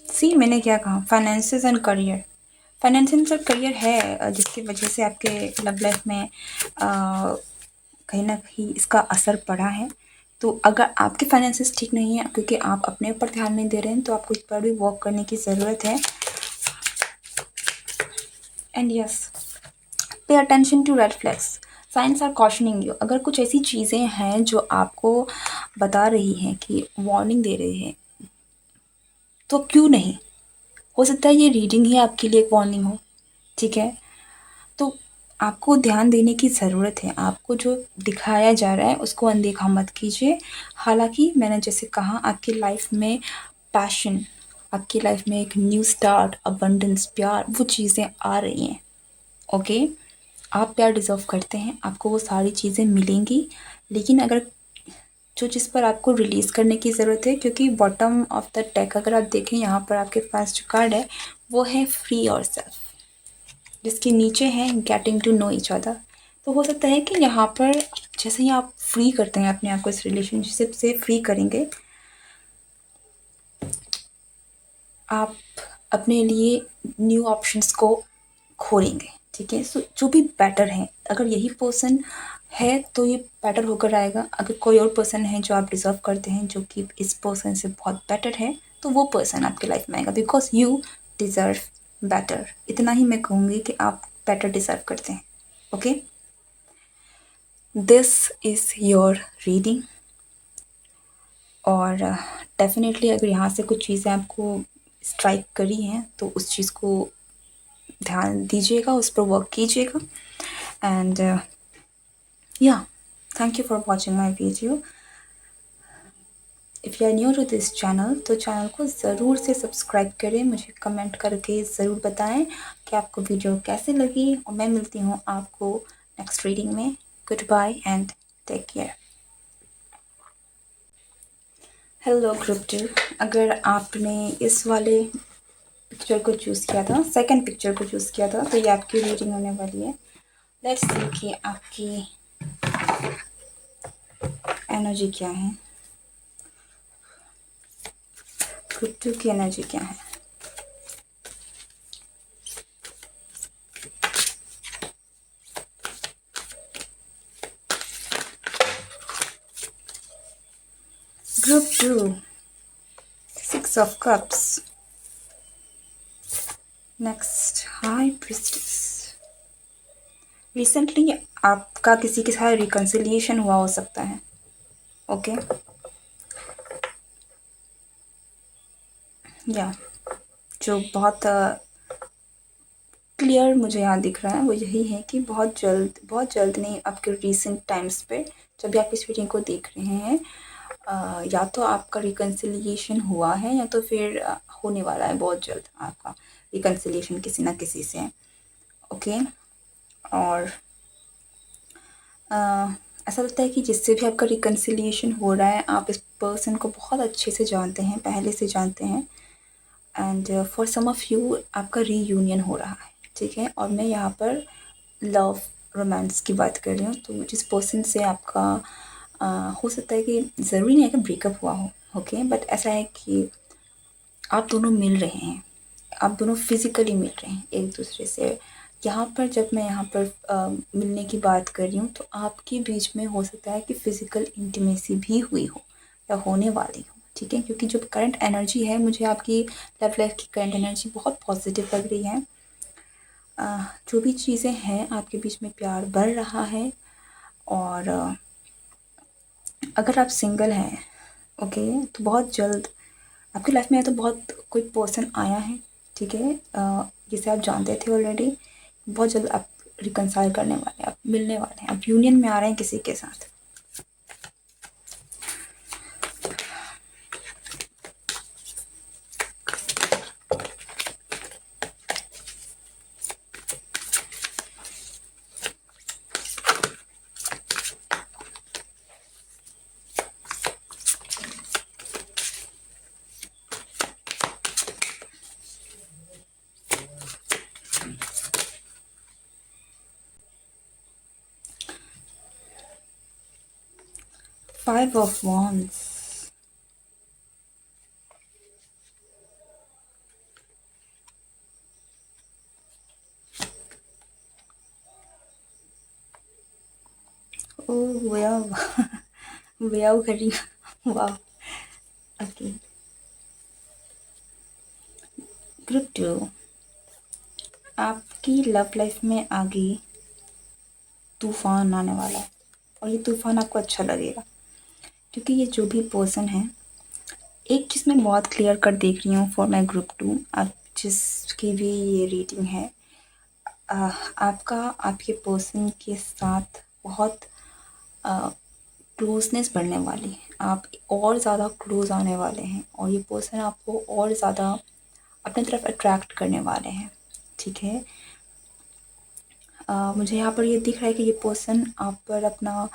सी, मैंने क्या कहा, फाइनेंसेस एंड करियर। फाइनेंसेस और करियर है जिसकी वजह से आपके लव लाइफ में कहीं ना कहीं इसका असर पड़ा है। तो अगर आपके फाइनेंसेस ठीक नहीं है क्योंकि आप अपने ऊपर ध्यान नहीं दे रहे हैं, तो आपको इस पर भी वर्क करने की ज़रूरत है। And yes, pay attention to red flags, signs are cautioning you. अगर कुछ ऐसी चीज़ें हैं जो आपको बता रही हैं कि वार्निंग दे रही है, तो क्यों नहीं, हो सकता है ये रीडिंग ही आपके लिए एक वार्निंग हो, ठीक है। तो आपको ध्यान देने की ज़रूरत है। आपको जो दिखाया जा रहा है उसको अनदेखा मत कीजिए। हालांकि मैंने जैसे कहा, आपकी लाइफ में पैशन, आपकी लाइफ में एक न्यू स्टार्ट, अबंडेंस, प्यार, वो चीज़ें आ रही हैं। ओके, आप प्यार डिज़र्व करते हैं, आपको वो सारी चीज़ें मिलेंगी। लेकिन अगर जो चीज़ पर आपको रिलीज़ करने की ज़रूरत है, क्योंकि बॉटम ऑफ द डेक अगर आप देखें, यहाँ पर आपके पास जो कार्ड है वो है फ्री योरसेल्फ, जिसके नीचे है getting to know each other. तो हो सकता है कि यहाँ पर जैसे ही आप फ्री करते हैं अपने आप को, इस रिलेशनशिप से फ्री करेंगे, आप अपने लिए न्यू ऑप्शंस को खोलेंगे, ठीक है। सो जो भी बेटर है, अगर यही पर्सन है तो ये बेटर होकर आएगा। अगर कोई और पर्सन है जो आप डिज़र्व करते हैं, जो कि इस पर्सन से बहुत बेटर है, तो वो पर्सन आपके लाइफ में आएगा, बिकॉज यू डिज़र्व बेटर। इतना ही मैं कहूँगी कि आप बेटर डिज़र्व करते हैं। Okay, this is your reading. और डेफिनेटली अगर यहाँ से कुछ चीज़ें आपको स्ट्राइक करी हैं तो उस चीज़ को ध्यान दीजिएगा, उस पर वर्क कीजिएगा। And yeah, thank you for watching my video. If you are new to this channel, तो चैनल को ज़रूर से सब्सक्राइब करें। मुझे कमेंट करके ज़रूर बताएं कि आपको वीडियो कैसे लगी, और मैं मिलती हूँ आपको नेक्स्ट रीडिंग में। Good bye and take care. Hello group two. अगर आपने इस वाले पिक्चर को चूज़ किया था, सेकंड पिक्चर को चूज़ किया था, तो ये आपकी रीडिंग होने वाली है। लेट्स सी कि आपकी एनर्जी क्या है, ग्रुप टू की एनर्जी क्या है। Group two, 6 of Cups। Next, high priestess. Recently आपका किसी के साथ रिकन्सिलिएशन हुआ हो सकता है। ओके, या जो बहुत क्लियर मुझे यहाँ दिख रहा है वो यही है कि बहुत जल्द नहीं, आपके रिसेंट टाइम्स पे जब भी आप इस रीडिंग को देख रहे हैं, या तो आपका रिकन्सिलिएशन हुआ है या तो फिर होने वाला है बहुत जल्द आपका रिकन्सिलिएशन किसी ना किसी से। ओके, और ऐसा लगता है कि जिससे भी आपका रिकन्सिलिएशन हो रहा है, आप इस पर्सन को बहुत अच्छे से जानते हैं, पहले से जानते हैं, and for some of you आपका रीयूनियन हो रहा है, ठीक है। और मैं यहाँ पर लव रोमांस की बात कर रही हूँ, तो जिस पर्सन से आपका हो सकता है कि ज़रूरी नहीं है कि ब्रेकअप हुआ हो, ओके, बट ऐसा है कि आप दोनों मिल रहे हैं, आप दोनों फिज़िकली मिल रहे हैं एक दूसरे से। यहाँ पर जब मैं यहाँ पर मिलने की बात कर रही हूँ, तो आपके बीच में हो सकता है कि फ़िज़िकल इंटीमेसी भी हुई हो या होने वाली हो, ठीक है। क्योंकि जो करंट एनर्जी है, मुझे आपकी लव लाइफ की करंट एनर्जी बहुत पॉजिटिव लग रही है। जो भी चीज़ें हैं, आपके बीच में प्यार बढ़ रहा है। और अगर आप सिंगल हैं, ओके, तो बहुत जल्द आपकी लाइफ में तो बहुत कोई पर्सन आया है, ठीक है, जिसे आप जानते थे ऑलरेडी। बहुत जल्द आप रिकंसाइल करने वाले हैं, आप मिलने वाले हैं, आप यूनियन में आ रहे हैं किसी के साथ। 5 of Wands। ओह वाह वाह कर रही हूँ, वाह। ओके, ग्रुप 2, आपकी लव लाइफ में आगे तूफ़ान आने वाला है, और ये तूफ़ान आपको अच्छा लगेगा, क्योंकि ये जो भी पर्सन है, एक चीज़ मैं बहुत क्लियर कर देख रही हूँ फॉर माई ग्रुप 2, आप जिसकी भी ये रीडिंग है, आपका आपके पर्सन के साथ बहुत क्लोजनेस बढ़ने वाली है, आप और ज़्यादा क्लोज आने वाले हैं, और ये पर्सन आपको और ज़्यादा अपनी तरफ अट्रैक्ट करने वाले हैं, ठीक है। मुझे यहाँ पर ये दिख रहा है कि ये पर्सन आप पर अपना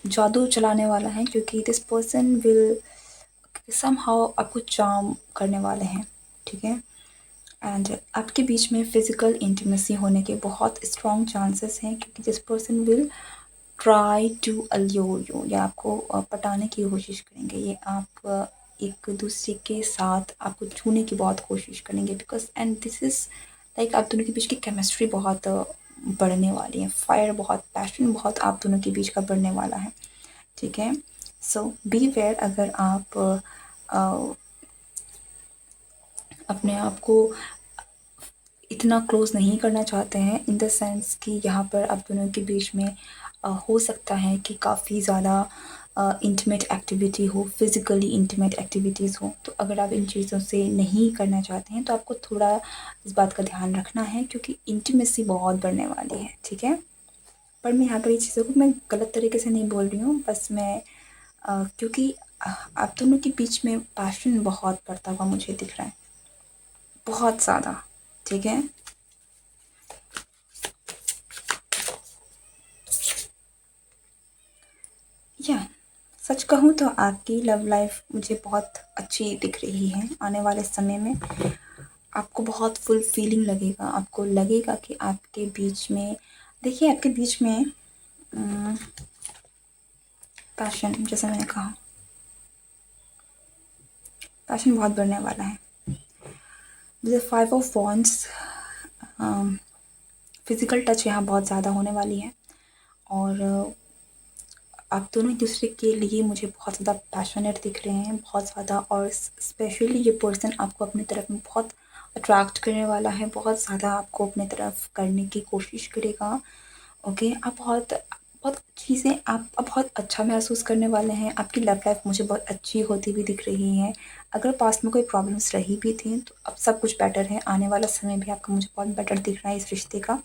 जादू चलाने वाला है, क्योंकि दिस पर्सन विल समहाउ आपको चार्म करने वाले हैं, ठीक है। एंड आपके बीच में फ़िज़िकल इंटीमेसी होने के बहुत स्ट्रॉन्ग चांसेस हैं, क्योंकि this person will try to allure you, या आपको पटाने की कोशिश करेंगे। ये आप एक दूसरे के साथ आपको छूने की बहुत कोशिश करेंगे, because and this is like आप दोनों के बीच की केमिस्ट्री बहुत बढ़ने वाली है, फायर बहुत, पैशन बहुत आप दोनों के बीच का बढ़ने वाला है, ठीक है। सो बी वेयर, अगर आप अपने आप को इतना क्लोज़ नहीं करना चाहते हैं, इन द सेंस कि यहाँ पर आप दोनों के बीच में हो सकता है कि काफ़ी ज़्यादा इंटीमेट एक्टिविटी हो, फिज़िकली इंटीमेट एक्टिविटीज़ हो, तो अगर आप इन चीज़ों से नहीं करना चाहते हैं, तो आपको थोड़ा इस बात का ध्यान रखना है, क्योंकि इंटीमेसी बहुत बढ़ने वाली है, ठीक है। पर मैं यहाँ पर ये चीज़ों को मैं गलत तरीके से नहीं बोल रही हूँ, बस मैं क्योंकि आप दोनों के बीच में पैशन बहुत बढ़ता हुआ मुझे दिख रहा है, बहुत ज़्यादा, ठीक है। या सच कहूँ तो आपकी लव लाइफ मुझे बहुत अच्छी दिख रही है। आने वाले समय में आपको बहुत फुलफिलिंग लगेगा। आपको लगेगा कि आपके बीच में, देखिए आपके बीच में पैशन, जैसे मैंने कहा, पैशन बहुत बढ़ने वाला है। जैसे 5 ऑफ वॉन्ड्स, फिजिकल टच यहाँ बहुत ज़्यादा होने वाली है। और आप दोनों एक दूसरे के लिए मुझे बहुत ज़्यादा पैशनेट दिख रहे हैं, बहुत ज़्यादा। और स्पेशली ये पर्सन आपको अपनी तरफ में बहुत अट्रैक्ट करने वाला है, बहुत ज़्यादा आपको अपनी तरफ करने की कोशिश करेगा। ओके, आप बहुत बहुत चीज़ें आप अब बहुत अच्छा महसूस करने वाले हैं। आपकी लव लाइफ मुझे बहुत अच्छी होती हुई दिख रही है। अगर पास्ट में कोई प्रॉब्लम्स रही भी थी तो अब सब कुछ बेटर है। आने वाला समय भी आपका मुझे बहुत बेटर दिख रहा है इस रिश्ते का।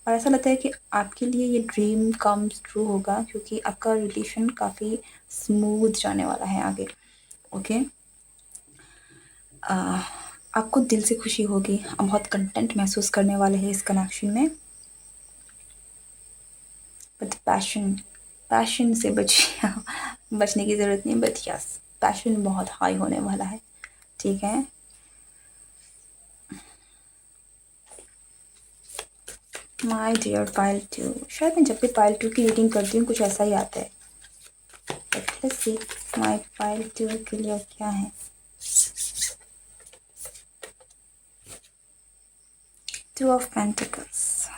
और ऐसा लगता है कि आपके लिए ये ड्रीम कम्स ट्रू होगा, क्योंकि आपका रिलेशन काफ़ी स्मूथ जाने वाला है आगे। ओके, आपको दिल से खुशी होगी, आप बहुत कंटेंट महसूस करने वाले हैं इस कनेक्शन में। बट पैशन से बचने की ज़रूरत नहीं, बट यस, पैशन बहुत हाई होने वाला है। ठीक है, माय डियर पाइल 2, शायद मैं जब भी पाइल 2 की रीडिंग करती हूँ कुछ ऐसा ही आता है। लेट्स सी माय पाइल 2 के लिए क्या है। 2 ऑफ पेंटिकल्स,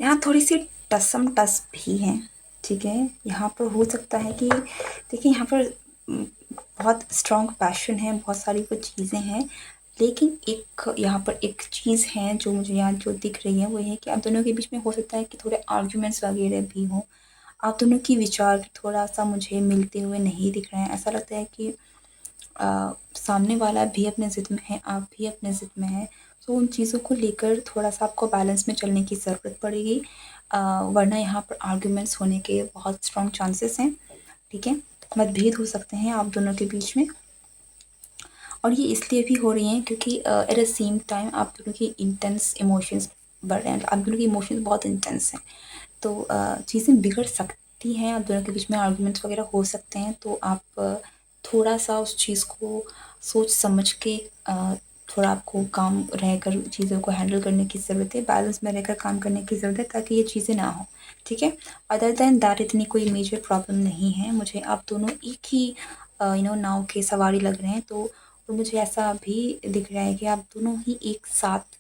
यहाँ थोड़ी सी टसम टस भी है। ठीक है, यहाँ पर हो सकता है कि, देखिए यहाँ पर बहुत स्ट्रॉन्ग पैशन है, बहुत सारी वो चीज़ें हैं। लेकिन एक यहाँ पर एक चीज़ है जो मुझे यहाँ जो दिख रही है, वो ये है कि आप दोनों के बीच में हो सकता है कि थोड़े आर्ग्यूमेंट्स वगैरह भी हों। आप दोनों की विचार थोड़ा सा मुझे मिलते हुए नहीं दिख रहे हैं। ऐसा लगता है कि सामने वाला भी अपने ज़िद में है, आप भी अपने ज़िद में हैं। तो उन चीज़ों को लेकर थोड़ा-सा आपको बैलेंस में चलने की ज़रूरत पड़ेगी। वरना यहाँ पर आर्ग्यूमेंट्स होने के बहुत स्ट्रॉन्ग चांसेस हैं। ठीक है? मतभेद हो सकते हैं आप दोनों के बीच में। और ये इसलिए भी हो रही हैं क्योंकि एट द सेम टाइम आप दोनों की इंटेंस इमोशंस बढ़ रहे हैं। आप दोनों के इमोशंस बहुत इंटेंस हैं। तो चीज़ें बिगड़ सकती हैं, आप दोनों के बीच में आर्ग्यूमेंट्स वगैरह हो सकते हैं। तो आप थोड़ा-सा उस चीज़ को सोच समझ के थोड़ा आपको काम रहकर चीज़ों को हैंडल करने की ज़रूरत है, बैलेंस में रहकर काम करने की ज़रूरत है ताकि ये चीज़ें ना हों। ठीक है? अदर दैन दैट इतनी कोई मेजर प्रॉब्लम नहीं है। मुझे आप दोनों एक ही नाव के सवारी लग रहे हैं। तो और मुझे ऐसा भी दिख रहा है कि आप दोनों ही एक साथ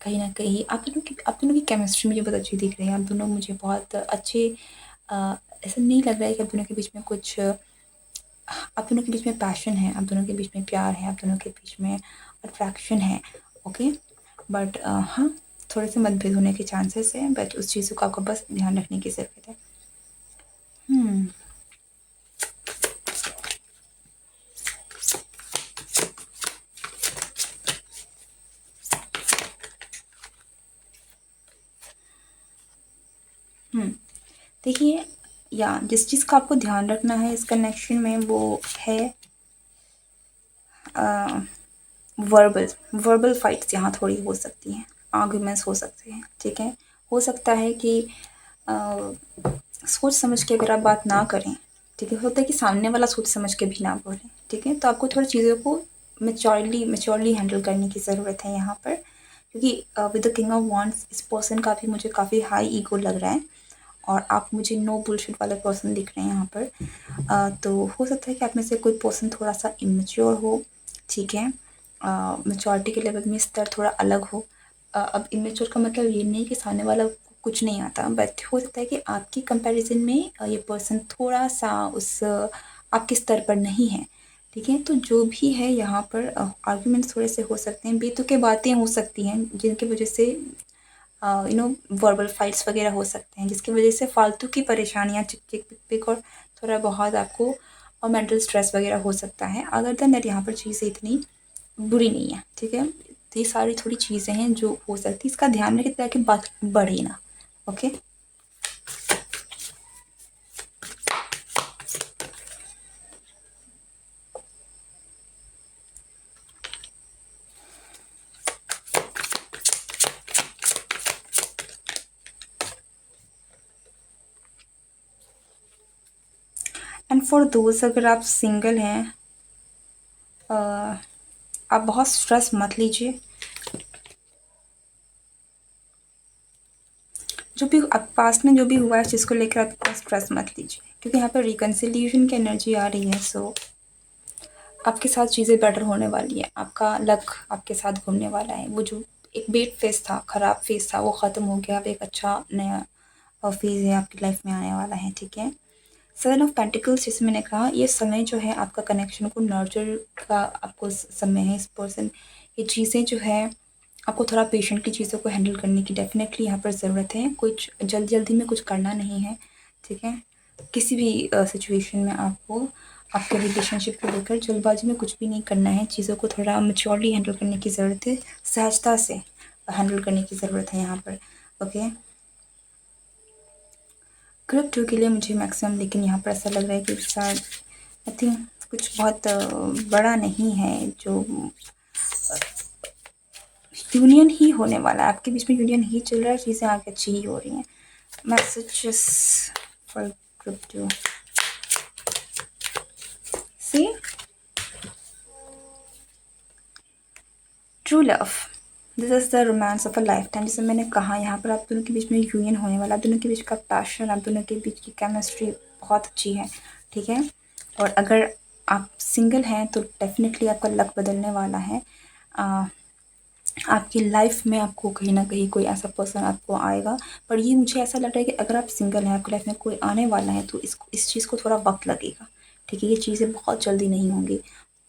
कहीं न कहीं आप दोनों की केमिस्ट्री मुझे बहुत अच्छी दिख रही है। आप दोनों मुझे बहुत अच्छे, ऐसा नहीं लग रहा है कि आप दोनों के बीच में कुछ, आप दोनों के बीच में पैशन है, आप दोनों के बीच में प्यार है, आप दोनों के बीच में अट्रैक्शन है। ओके, बट हाँ, थोड़े से मतभेद होने के चांसेस हैं, बट उस चीज़ों का आपको बस ध्यान रखने की ज़रूरत है। देखिए, या जिस चीज़ का आपको ध्यान रखना है इस कनेक्शन में, वो है वर्बल वर्बल फाइट्स यहाँ थोड़ी हो सकती हैं, आर्ग्यूमेंट्स हो सकते हैं। ठीक है, हो सकता है कि सोच समझ के अगर आप बात ना करें, ठीक है, होता है कि सामने वाला सोच समझ के भी ना बोले। ठीक है, तो आपको थोड़ी चीज़ों को मैच्योरली हैंडल करने की ज़रूरत है यहाँ पर, क्योंकि with the king of wands इस पर्सन का भी मुझे काफ़ी हाई ईगो लग रहा है और आप मुझे नो बुलशिट वाले पर्सन दिख रहे हैं यहाँ पर। तो हो सकता है कि आप में से कोई पर्सन थोड़ा सा इमेच्योर हो। ठीक है, मैच्योरिटी के लेवल में स्तर थोड़ा अलग हो। अब इमेच्योर का मतलब ये नहीं कि सामने वाला को कुछ नहीं आता, बट हो सकता है कि आपकी कंपैरिजन में ये पर्सन थोड़ा सा उस आपके स्तर पर नहीं है। ठीक है, तो जो भी है यहाँ पर आर्ग्यूमेंट्स थोड़े से हो सकते हैं, बेतुके बातें हो सकती हैं जिनकी वजह से वर्बल फाइट्स वगैरह हो सकते हैं, जिसकी वजह से फालतू की परेशानियाँ, चिक-चिक पिक-पिक और थोड़ा बहुत आपको और मेंटल स्ट्रेस वगैरह हो सकता है। अदर देन दैट यहाँ पर चीज़ें इतनी बुरी नहीं है। ठीक है, तो ये सारी थोड़ी चीज़ें हैं जो हो सकती है, इसका ध्यान रखें ताकि बात बढ़े ना। ओके, एंड फॉर दोस्त अगर आप सिंगल हैं, आप बहुत स्ट्रेस मत लीजिए। जो भी अब पास्ट में जो भी हुआ है, चीज़ को लेकर आप स्ट्रेस मत लीजिए, क्योंकि यहाँ पर रिकन्सिलिएशन की एनर्जी आ रही है। सो आपके साथ चीज़ें बेटर होने वाली है, आपका लक आपके साथ घूमने वाला है। वो जो एक बैड फेज़ था, ख़राब फेज़ था, वो ख़त्म हो गया। अब एक अच्छा नया फेज़ है आपकी लाइफ में आने वाला है, ठीक है। सेवन ऑफ पेंटिकल्स, जैसे मैंने कहा, ये समय जो है आपका कनेक्शन को नर्चर का आपको समय है। इस पर्सन, ये चीज़ें जो है आपको थोड़ा पेशेंटली चीज़ों को हैंडल करने की डेफिनेटली यहाँ पर ज़रूरत है। कुछ जल्दी में कुछ करना नहीं है, ठीक है। किसी भी सिचुएशन में आपको आपके रिलेशनशिप को लेकर जल्दबाजी में कुछ भी नहीं करना है। चीज़ों को थोड़ा मैच्योरली हैंडल करने की ज़रूरत है, सहजता से हैंडल करने की ज़रूरत है यहाँ पर, ओके। ग्रुप 2 के लिए मुझे मैक्सिमम, लेकिन यहाँ पर ऐसा लग रहा है कि शायद आई थिंक कुछ बहुत बड़ा नहीं है, जो यूनियन ही होने वाला है आपके बीच में। यूनियन ही चल रहा है, चीज़ें आगे अच्छी ही हो रही हैं। Messages for group 2, see true love, this is the romance of a lifetime. जैसे मैंने कहा, यहाँ पर आप दोनों के बीच में यूनियन होने वाला, आप दोनों के बीच का पैशन, आप दोनों के बीच की केमिस्ट्री बहुत अच्छी है, ठीक है। और अगर आप सिंगल हैं तो डेफिनेटली आपका लक बदलने वाला है। आपकी लाइफ में आपको कहीं ना कहीं कोई ऐसा पर्सन आपको आएगा। पर ये मुझे ऐसा लग रहा है कि अगर आप सिंगल हैं, आपकी लाइफ में कोई आने वाला है, तो इस चीज़ को थोड़ा वक्त लगेगा, ठीक है। ये चीज़ें बहुत जल्दी नहीं होंगी,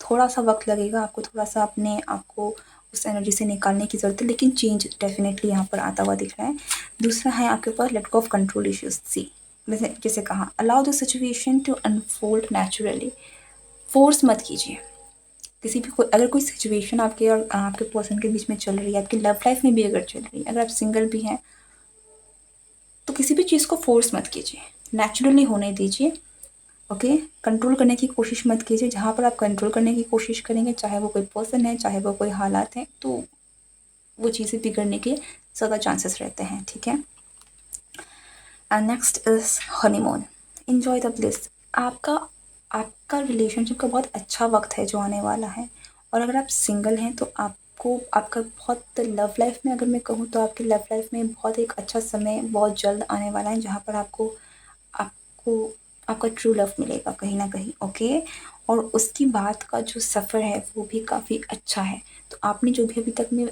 थोड़ा सा वक्त लगेगा आपको, थोड़ा सा अपने आप को उस एनर्जी से निकालने की ज़रूरत है, लेकिन चेंज डेफिनेटली यहाँ पर आता हुआ दिख रहा है। दूसरा है आपके पास let go of control issues. See, जैसे कहा, allow the situation to unfold naturally, force मत कीजिए। किसी भी अगर कोई सिचुएशन आपके और आपके पर्सन के बीच में चल रही है, आपकी लव लाइफ में भी अगर चल रही है, अगर आप सिंगल भी हैं, तो किसी भी चीज़ को फोर्स मत कीजिए, नेचुरली होने दीजिए, ओके। कंट्रोल करने की कोशिश मत कीजिए। जहाँ पर आप कंट्रोल करने की कोशिश करेंगे, चाहे वो कोई पर्सन है, चाहे वो कोई हालात हैं, तो वो चीज़ें बिगड़ने के ज़्यादा चांसेस रहते हैं, ठीक है। And next is honeymoon, enjoy the bliss. आपका आपका रिलेशनशिप का बहुत अच्छा वक्त है जो आने वाला है। और अगर आप सिंगल हैं तो आपको आपका बहुत लव लाइफ में, अगर मैं कहूँ तो आपकी लव लाइफ में बहुत एक अच्छा समय बहुत जल्द आने वाला है, जहाँ पर आपको आपको आपका ट्रू लव मिलेगा कहीं ना कहीं, ओके। और उसकी बाद का जो सफ़र है वो भी काफ़ी अच्छा है। तो आपने जो भी अभी तक में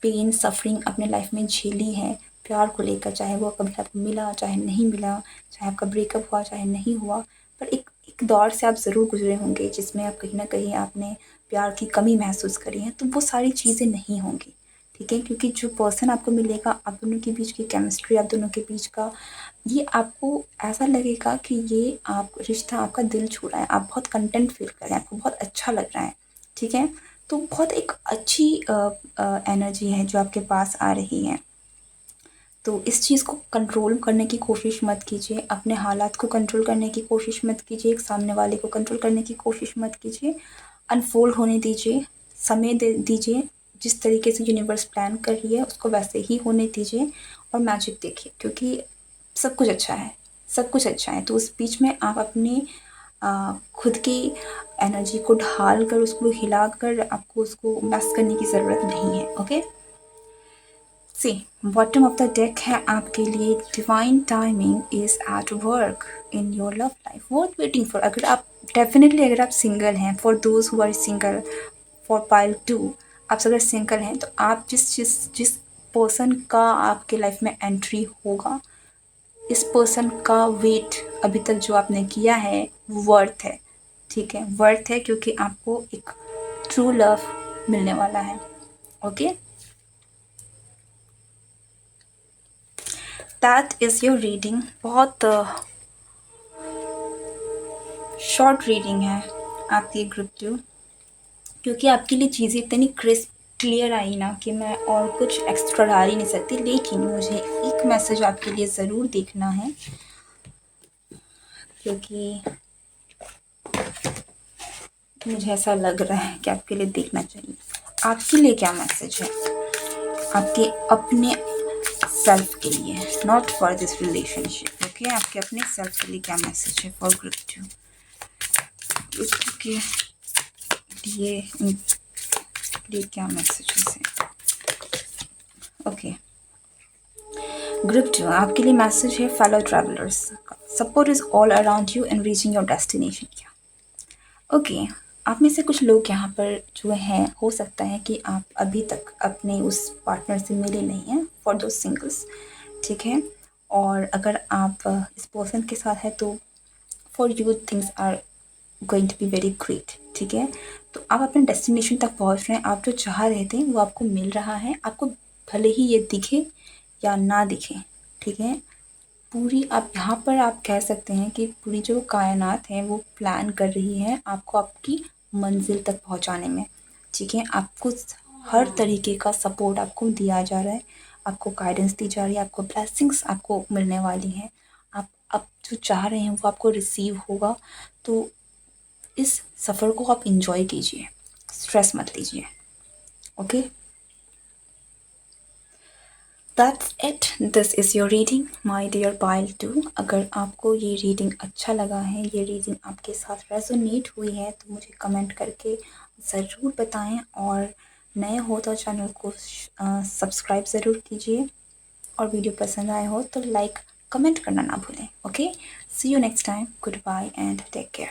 पेन सफरिंग अपने लाइफ में झेली है प्यार को लेकर, चाहे वो कभी आपको मिला, चाहे नहीं मिला, चाहे आपका ब्रेकअप हुआ, चाहे नहीं हुआ, पर एक दौर से आप ज़रूर गुजरे होंगे जिसमें आप कहीं ना कहीं आपने प्यार की कमी महसूस करी है। तो वो सारी चीज़ें नहीं होंगी, ठीक है, क्योंकि जो पर्सन आपको मिलेगा, आप दोनों के बीच की केमिस्ट्री, आप दोनों के बीच का, ये आपको ऐसा लगेगा कि ये आप रिश्ता आपका दिल छू रहा है, आप बहुत कंटेंट फील कर रहे हैं, आपको बहुत अच्छा लग रहा है, ठीक है। तो बहुत एक अच्छी एनर्जी है जो आपके पास आ रही है। तो इस चीज़ को कंट्रोल करने की कोशिश मत कीजिए, अपने हालात को कंट्रोल करने की कोशिश मत कीजिए, एक सामने वाले को कंट्रोल करने की कोशिश मत कीजिए। अनफोल्ड होने दीजिए, समय दे दीजिए, जिस तरीके से यूनिवर्स प्लान कर रही है उसको वैसे ही होने दीजिए, और मैजिक देखिए, क्योंकि सब कुछ अच्छा है, सब कुछ अच्छा है। तो उस बीच में आप अपने खुद की एनर्जी को ढाल कर, उसको हिला कर, आपको उसको मैस करने की ज़रूरत नहीं है, okay. See, bottom of the deck है आपके लिए, divine timing is at work in your love life, worth waiting for. अगर आप डेफिनेटली, अगर आप सिंगल हैं, for those who are single, for pile 2, आप अगर सिंगल हैं तो आप जिस पर्सन का आपके लाइफ में एंट्री होगा, इस पर्सन का वेट अभी तक जो आपने किया है वर्थ है, ठीक है, वर्थ है, क्योंकि आपको एक ट्रू लव मिलने वाला है, okay. That is your reading. बहुत शॉर्ट रीडिंग है आपकी ग्रुप 2, क्योंकि आपके लिए चीज़ें इतनी क्रिस्प क्लियर आई ना कि मैं और कुछ एक्स्ट्रा डाल ही नहीं सकती। लेकिन मुझे एक मैसेज आपके लिए ज़रूर देखना है, क्योंकि मुझे ऐसा लग रहा है कि आपके लिए देखना चाहिए। आपके लिए क्या मैसेज है, आपके अपने सेल्फ के लिए, not for this relationship, okay. Okay, आपके अपने सेल्फ के लिए क्या मैसेज है फॉर ग्रुप 2? ग्रुप 2 के लिए क्या मैसेजेस है? ओके, ग्रुप 2 आपके लिए मैसेज है fellow travellers, support is all around you in reaching your destination. क्या ओके, आप में से कुछ लोग यहाँ पर जो हैं, हो सकता है कि आप अभी तक अपने उस पार्टनर से मिले नहीं हैं, फॉर दो सिंगल्स, ठीक है। और अगर आप इस पर्सन के साथ है तो for you things are going to be very great, ठीक है। तो आप अपने डेस्टिनेशन तक पहुँच रहे हैं, आप जो चाह रहे थे वो आपको मिल रहा है, आपको भले ही ये दिखे या ना दिखे, ठीक है। पूरी आप यहाँ पर आप कह सकते हैं कि पूरी जो कायनात है वो प्लान कर रही है आपको आपकी मंजिल तक पहुँचाने में, ठीक है। आपको हर तरीके का सपोर्ट आपको दिया जा रहा है, आपको गाइडेंस दी जा रही है, आपको ब्लेसिंग्स आपको मिलने वाली हैं। आप जो चाह रहे हैं वो आपको रिसीव होगा। तो इस सफ़र को आप इंजॉय कीजिए, स्ट्रेस मत लीजिए। Okay, that's it, this is your reading my dear Payal 2। अगर आपको ये रीडिंग अच्छा लगा है, ये रीडिंग आपके साथ रेजोनेट हुई है, तो मुझे कमेंट करके ज़रूर बताएं। और नए हो तो चैनल को सब्सक्राइब ज़रूर कीजिए, और वीडियो पसंद आए हो तो लाइक कमेंट करना ना भूलें। Okay, see you next time, good bye and take care.